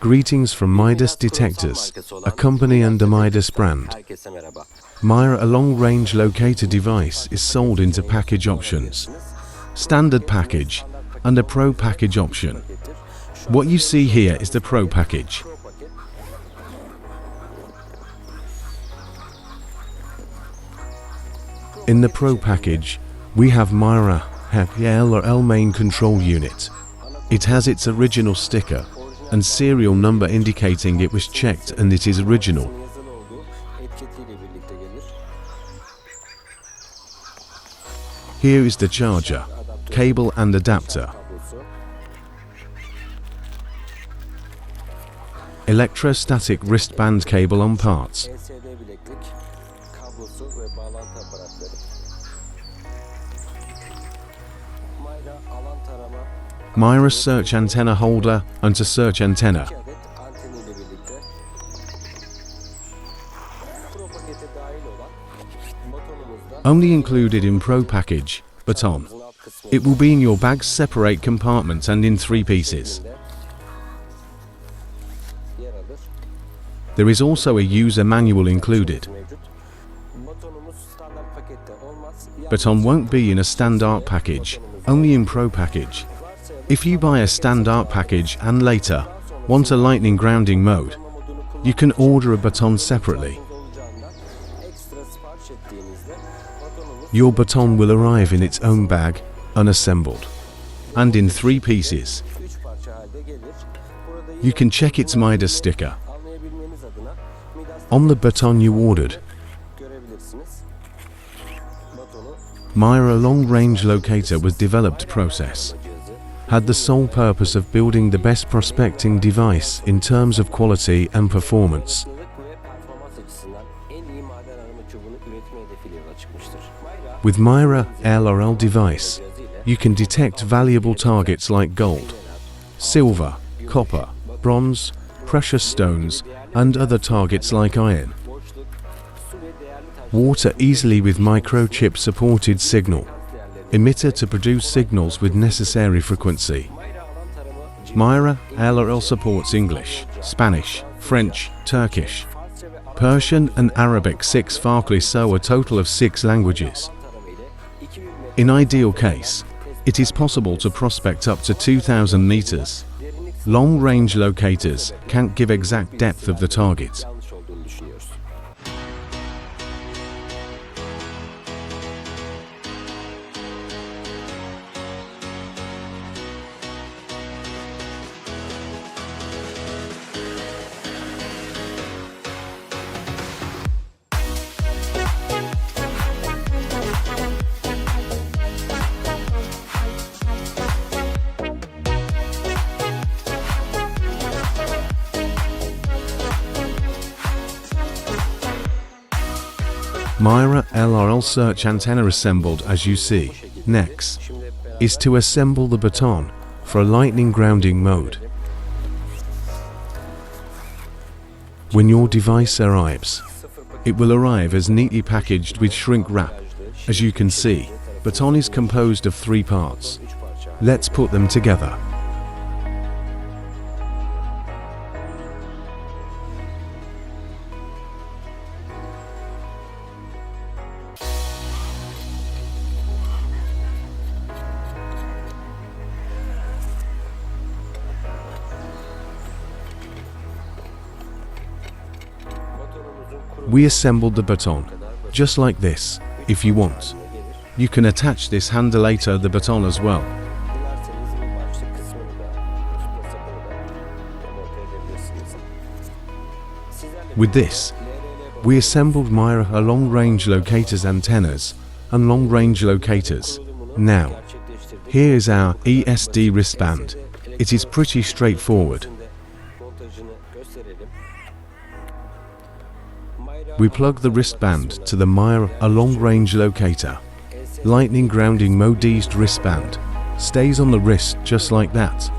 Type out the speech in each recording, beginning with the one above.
Greetings from Midas Detectors, a company under Midas brand. Myra Long Range Locator device is sold into package options, standard package, and a Pro package option. What you see here is the Pro package. In the Pro package, we have Myra L main control unit. It has its original sticker and serial number indicating it was checked and it is original. Here is the charger, cable and adapter. Electrostatic wristband cable on parts. Myra search antenna holder and to search antenna. Only included in Pro package, baton. It will be in your bag's separate compartment and in 3 pieces. There is also a user manual included. Baton won't be in a standard package, only in Pro package. If you buy a standard package and later want a lightning grounding mode, you can order a baton separately. Your baton will arrive in its own bag, unassembled, and in 3 pieces. You can check its Midas sticker on the baton you ordered. Myra Long Range Locator was developed process. Had the sole purpose of building the best prospecting device in terms of quality and performance. With Myra L device, you can detect valuable targets like gold, silver, copper, bronze, precious stones, and other targets like iron. Water easily with microchip supported signal emitter to produce signals with necessary frequency. Myra L supports English, Spanish, French, Turkish, Persian and Arabic 6 Farklı, so a total of 6 languages. In ideal case, it is possible to prospect up to 2,000 meters. Long range locators can't give exact depth of the target. Myra L search antenna assembled as you see. Next is to assemble the baton for a lightning grounding mode. When your device arrives, it will arrive as neatly packaged with shrink wrap. As you can see, baton is composed of 3 parts. Let's put them together. We assembled the baton, just like this. If you want, you can attach this handle later the baton as well. With this, we assembled Myra Long Range Locators antennas and long range locators. Now, here is our ESD wristband. It is pretty straightforward. We plug the wristband to the Myra Long Range Locator. Lightning grounding modized wristband stays on the wrist just like that.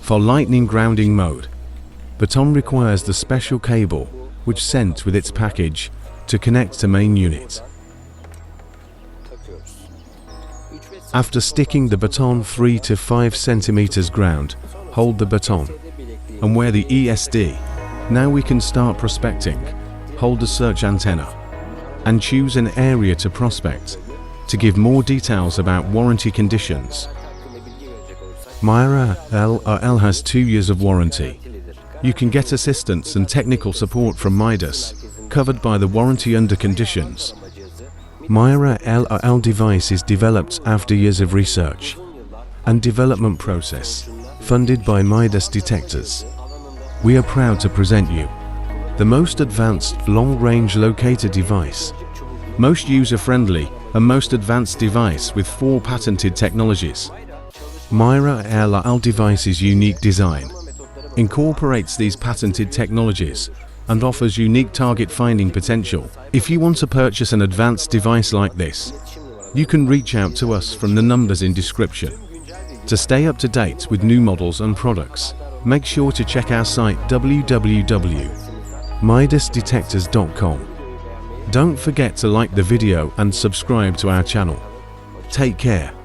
For lightning grounding mode, baton requires the special cable which sent with its package to connect to main unit. After sticking the baton 3 to 5 centimeters ground, hold the baton and wear the ESD. Now we can start prospecting. Hold the search antenna and choose an area to prospect to give more details about warranty conditions. Myra Long has 2 years of warranty. You can get assistance and technical support from Midas, covered by the warranty under conditions. Myra Long device is developed after years of research and development process, funded by Midas Detectors. We are proud to present you the most advanced long-range locator device, most user-friendly and most advanced device with 4 patented technologies. Myra Long device's unique design incorporates these patented technologies and offers unique target finding potential. If you want to purchase an advanced device like this, you can reach out to us from the numbers in description. To stay up to date with new models and products, make sure to check our site www.midasdetectors.com. Don't forget to like the video and subscribe to our channel. Take care.